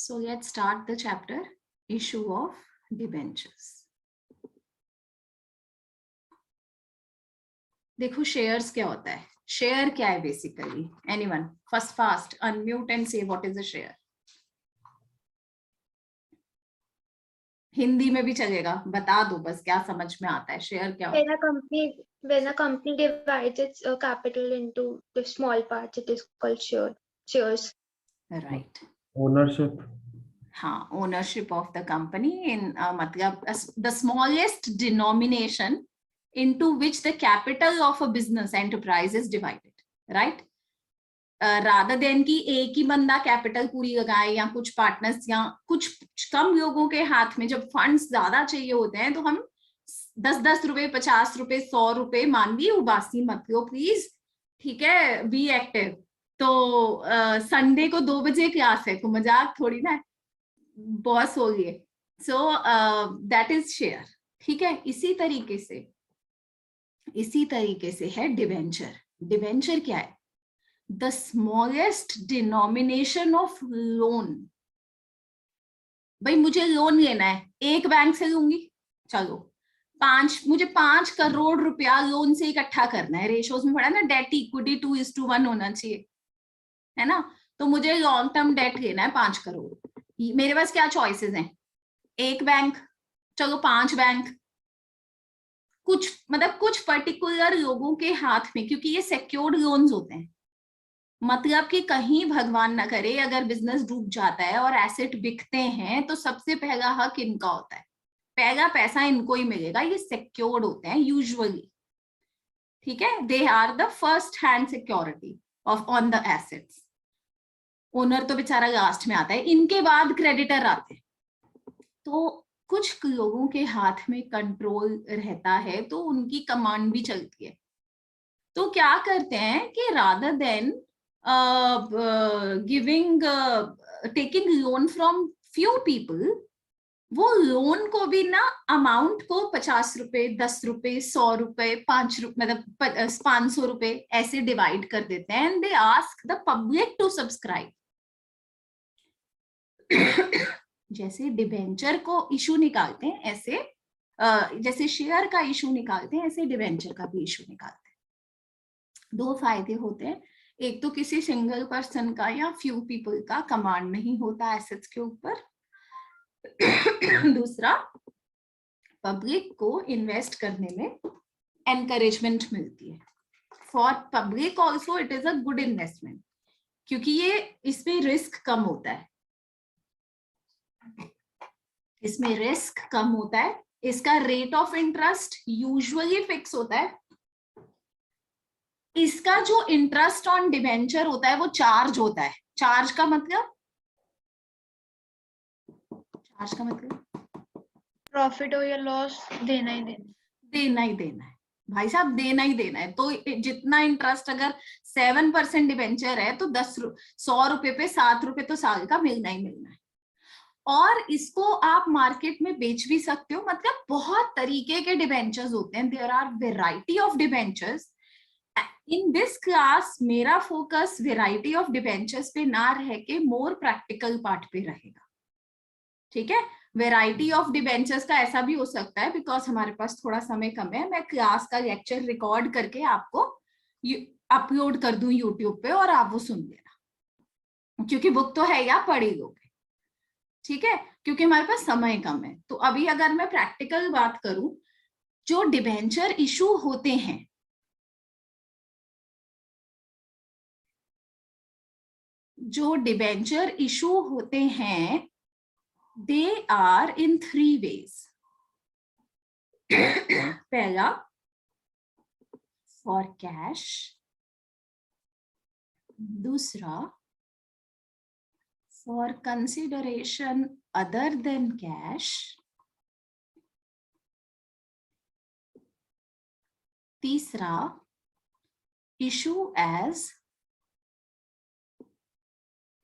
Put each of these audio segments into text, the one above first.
So let's start the chapter, issue of debentures. देखो shares क्या होता है, शेयर क्या है basically, anyone fast unmute and say what is a share. Hindi में भी चलेगा, बता दो बस क्या समझ में आता है, शेयर क्या होता है. When a company divides its capital into the small parts, it is called shares. Right. Ownership. हाँ, ownership of the company in मतलब the smallest denomination into which the capital of a business enterprise is divided, right? rather than कि एक ही बंदा capital पूरी लगाए या कुछ partners या कुछ कम लोगों के हाथ में जब फंड्स ज्यादा चाहिए होते हैं तो हम 10-10 रुपए 50 रुपए 100 रुपए मानवी उबासी मत लो प्लीज, ठीक है, बी एक्टिव. तो संडे को 2 बजे क्लास है, तो मजाक थोड़ी ना, बॉस हो गए. सो दैट इज शेयर, ठीक है. इसी तरीके से है डिवेंचर. डिवेंचर क्या है? The smallest denomination of loan. भाई मुझे लोन लेना है, एक बैंक से लूंगी, चलो मुझे 5 करोड़ रुपया लोन से इकट्ठा करना है. रेशोज में पढ़ा ना, डेट इक्विटी 2:1 होना चाहिए, है ना. तो मुझे लॉन्ग टर्म डेट लेना है 5 करोड़. मेरे पास क्या चॉइसेस हैं? एक बैंक, चलो 5 बैंक, कुछ पर्टिकुलर लोगों के हाथ में, क्योंकि ये सिक्योर्ड लोन्स होते हैं. मतलब कि कहीं भगवान ना करे अगर बिजनेस डूब जाता है और एसेट बिकते हैं तो सबसे पहला हक इनका होता है, पहला पैसा इनको ही मिलेगा. ये सिक्योर्ड होते हैं यूजुअली, ठीक है. They are the first hand security of on the assets. Owner तो बेचारा लास्ट में आता है, इनके बाद क्रेडिटर आते हैं. तो कुछ लोगों के हाथ में कंट्रोल रहता है तो उनकी कमांड भी चलती है. तो क्या करते हैं कि rather than taking loan from few people, वो लोन को भी ना अमाउंट को 50 रुपए 10 रुपए 100 रुपए 5 रुपए मतलब 500 रुपए ऐसे डिवाइड कर देते हैं. And they ask the public to subscribe. जैसे डिबेंचर को इशू निकालते हैं ऐसे, जैसे शेयर का इशू निकालते हैं ऐसे डिबेंचर का भी इशू निकालते हैं. 2 फायदे होते हैं. एक तो किसी सिंगल पर्सन का या फ्यू पीपल का कमांड नहीं होता एसेट्स के ऊपर. दूसरा, पब्लिक को इन्वेस्ट करने में एनकरेजमेंट मिलती है. For public also it is a good investment, क्योंकि ये इसमें रिस्क कम होता है. इसमें रिस्क कम होता है. इसका rate of interest usually fix होता है. इसका जो इंटरेस्ट ऑन डिबेंचर होता है वो चार्ज होता है. चार्ज का मतलब प्रॉफिट हो या लॉस देना ही देना है भाई साहब, देना ही देना है. तो जितना इंटरेस्ट, अगर 7% डिबेंचर है तो 100 रुपए पे 7 रुपए तो साल का मिलना ही मिलना है. और इसको आप मार्केट में बेच भी सकते हो. मतलब बहुत तरीके के डिबेंचर्स होते हैं. There are variety of debentures. In this class मेरा फोकस वेराइटी ऑफ डिबेंचर्स पे ना रह के मोर प्रैक्टिकल पार्ट पे रहेगा, ठीक है. वेराइटी ऑफ डिबेंचर्स का ऐसा भी हो सकता है, बिकॉज हमारे पास थोड़ा समय कम है, मैं क्लास का लेक्चर रिकॉर्ड करके आपको अपलोड कर दूं यूट्यूब पे और आप वो सुन लेना, क्योंकि बुक तो है या पढ़ी लोगे, ठीक है. क्योंकि हमारे पास समय कम है. तो अभी अगर मैं प्रैक्टिकल बात करूं, जो डिबेंचर इशू होते हैं, दे आर इन 3 ways. पहला, फॉर कैश. दूसरा, for consideration other than cash. तीसरा, इशू एज,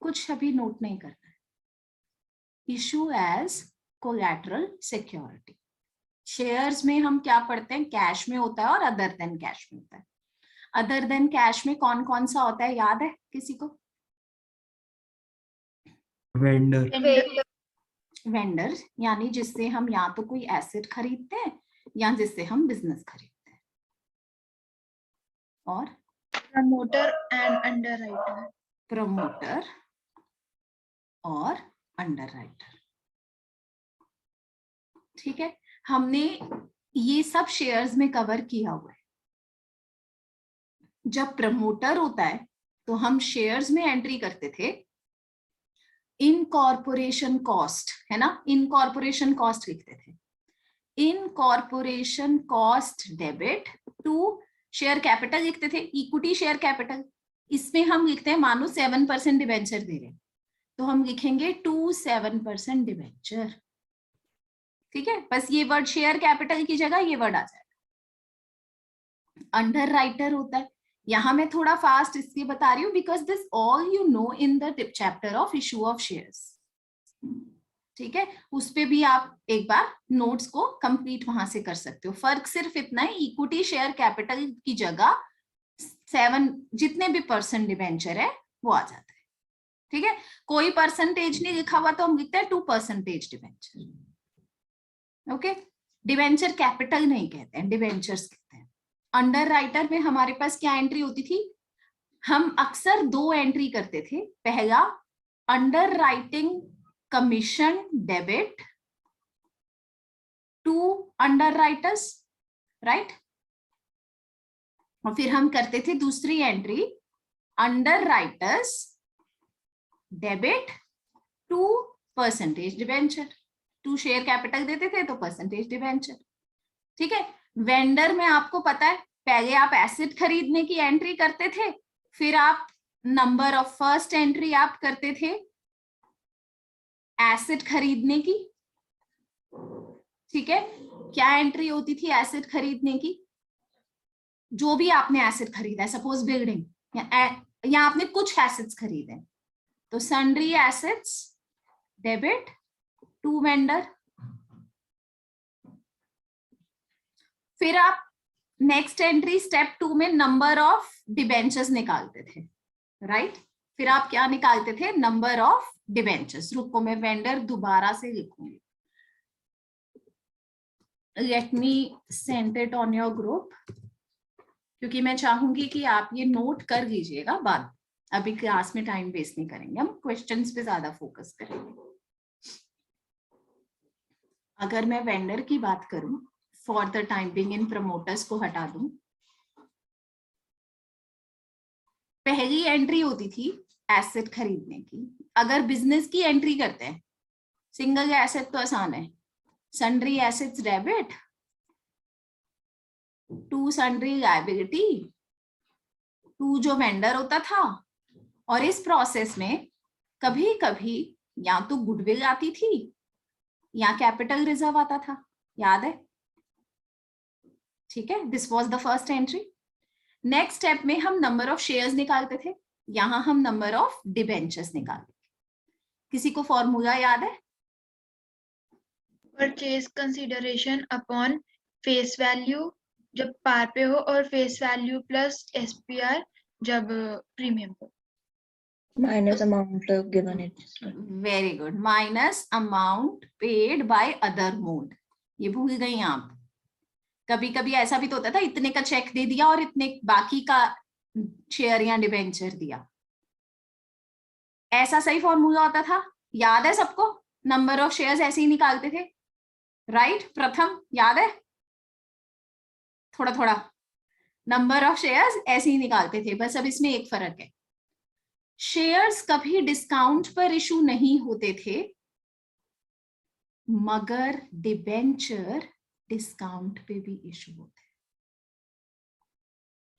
कुछ अभी नोट नहीं करना है, issue as collateral security. Shares में हम क्या पढ़ते हैं? कैश में होता है और अदर देन कैश में होता है. अदर देन कैश में कौन कौन सा होता है, याद है किसी को? वेंडर। वेंडर यानी जिससे हम या तो कोई एसेट खरीदते हैं या जिससे हम बिजनेस खरीदते हैं। और प्रमोटर एंड अंडरराइटर। प्रमोटर और अंडरराइटर। ठीक है, हमने ये सब शेयर्स में कवर किया हुआ है। जब प्रमोटर होता है तो हम शेयर्स में एंट्री करते थे इनकॉर्पोरेशन कॉस्ट, है ना, इनकॉर्पोरेशन कॉस्ट लिखते थे, incorporation cost debit to share capital लिखते थे, इक्विटी शेयर कैपिटल। इसमें हम लिखते हैं मानो 7% डिबेंचर दे रहे हैं तो हम लिखेंगे टू 7% डिबेंचर। ठीक है, बस ये वर्ड शेयर कैपिटल की जगह ये वर्ड आ जाएगा। अंडर राइटर होता है, यहां मैं थोड़ा फास्ट इसलिए बता रही हूँ because this all you know in the chapter of issue of shares. ठीक है, उस पे भी आप एक बार नोट्स को कंप्लीट वहां से कर सकते हो। फर्क सिर्फ इतना है, इक्विटी शेयर कैपिटल की जगह 7 जितने भी परसेंट डिबेंचर है वो आ जाता है। ठीक है, कोई परसेंटेज नहीं लिखा हुआ तो हम लिखते हैं 2% डिबेंचर। ओके, डिबेंचर कैपिटल नहीं कहते हैं, डिबेंचर्स कहते हैं। अंडर राइटर में हमारे पास क्या एंट्री होती थी, हम अक्सर 2 एंट्री करते थे। पहला underwriting commission debit to underwriters, right, और फिर हम करते थे दूसरी entry underwriters debit to percentage debenture. To share capital देते थे तो परसेंटेज डिबेंचर। ठीक है, वेंडर में आपको पता है पहले आप एसेट खरीदने की एंट्री करते थे, फिर आप नंबर ऑफ फर्स्ट एंट्री आप करते थे एसेट खरीदने की। ठीक है, क्या एंट्री होती थी एसेट खरीदने की, जो भी आपने एसेट खरीदा है, सपोज बिल्डिंग या आपने कुछ एसेट्स खरीदे तो sundry assets debit to vendor. फिर आप नेक्स्ट एंट्री स्टेप 2 में नंबर ऑफ डिबेंचर्स निकालते थे, राइट। फिर आप क्या निकालते थे, नंबर ऑफ डिबेंचर्स। रुको मैं वेंडर दोबारा से लिखूंगी, let me send it on your group, क्योंकि मैं चाहूंगी कि आप ये नोट कर लीजिएगा बाद, अभी क्लास में टाइम वेस्ट नहीं करेंगे, हम क्वेश्चंस पे ज्यादा फोकस करेंगे। अगर मैं वेंडर की बात करूं, for the time being in promoters को हटा दूं, पहली एंट्री होती थी एसेट खरीदने की। अगर बिजनेस की एंट्री करते हैं, सिंगल एसेट तो आसान है, sundry assets debit to sundry liability to जो वेंडर होता था। और इस प्रोसेस में कभी कभी या तो गुडविल आती थी या कैपिटल रिजर्व आता था, याद है। ठीक है, this was the first entry. Next step में हम नंबर ऑफ शेयर्स निकालते थे, यहां हम नंबर ऑफ डिबेंचर्स निकालते थे। किसी को फॉर्मूला याद है? Purchase consideration upon face value जब पार पे हो, और फेस वैल्यू प्लस एसपीआर जब प्रीमियम पे। minus amount given it. Very good, minus amount paid by other mode. ये भूल गई आप। कभी कभी ऐसा भी तो होता था, इतने का चेक दे दिया और इतने बाकी का शेयर या डिबेंचर दिया, ऐसा सही फॉर्मूला होता था, याद है सबको? नंबर ऑफ शेयर्स ऐसे ही निकालते थे, राइट। प्रथम याद है? थोड़ा थोड़ा नंबर ऑफ शेयर्स ऐसे ही निकालते थे, बस अब इसमें एक फर्क है, शेयर्स कभी डिस्काउंट पर इशू नहीं होते थे, मगर डिबेंचर डिस्काउंट पे भी इशू होते हैं।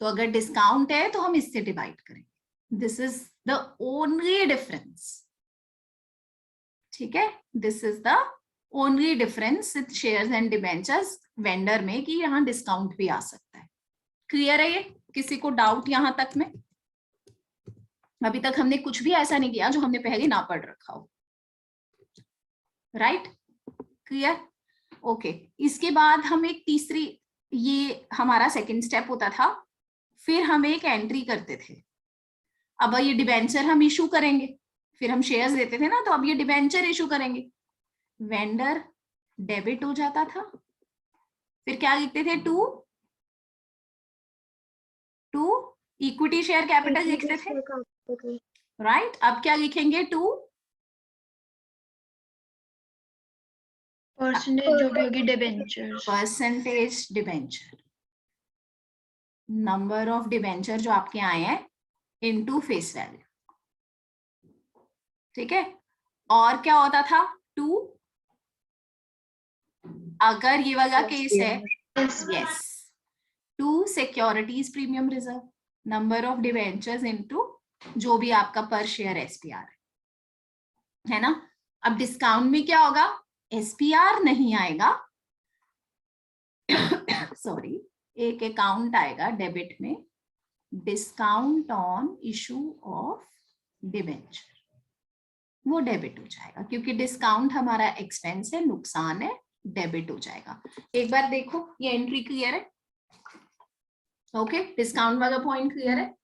तो अगर डिस्काउंट है तो हम इससे डिवाइड करेंगे, this is the only difference. ठीक है, this is the only difference with shares and debentures vendor में, कि यहां डिस्काउंट भी आ सकता है। क्लियर है ये? किसी को डाउट यहां तक में? अभी तक हमने कुछ भी ऐसा नहीं किया जो हमने पहले ना पढ़ रखा हो, राइट। क्लियर? ओके, इसके बाद हम एक तीसरी, ये हमारा सेकंड स्टेप होता था, फिर हम एक एंट्री करते थे। अब ये डिबेंचर हम इशू करेंगे, फिर हम शेयर्स देते थे ना, तो अब ये डिबेंचर इशू करेंगे, वेंडर डेबिट हो जाता था, फिर क्या लिखते थे, टू इक्विटी शेयर कैपिटल लिखते थे, capital. राइट। अब क्या लिखेंगे, टू परसेंटेज जो भी होगी debentures, percentage debenture, number of debenture जो आपके आए हैं इनटू फेस वैल्यू, ठीक है। और क्या होता था, टू, अगर ये वाला केस है, yes, to securities premium reserve, number of debentures into जो भी आपका पर शेयर एसपीआर है ना। अब डिस्काउंट में क्या होगा, एसपीआर नहीं आएगा, सॉरी, एक अकाउंट आएगा डेबिट में, discount on issue of debenture, वो डेबिट हो जाएगा, क्योंकि डिस्काउंट हमारा एक्सपेंस है, नुकसान है, डेबिट हो जाएगा। एक बार देखो ये एंट्री क्लियर है, ओके, डिस्काउंट वाला पॉइंट क्लियर है,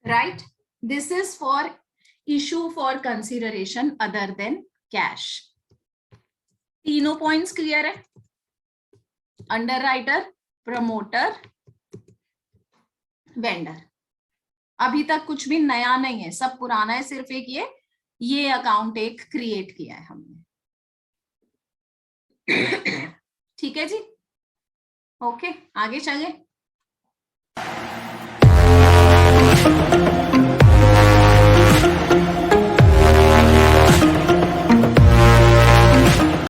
right. This is for issue for consideration other than cash. तीनों पॉइंट्स क्लियर है, अंडरराइटर, प्रमोटर, वेंडर। अभी तक कुछ भी नया नहीं है, सब पुराना है, सिर्फ एक ये अकाउंट एक क्रिएट किया है हमने, ठीक है जी, ओके, आगे चले।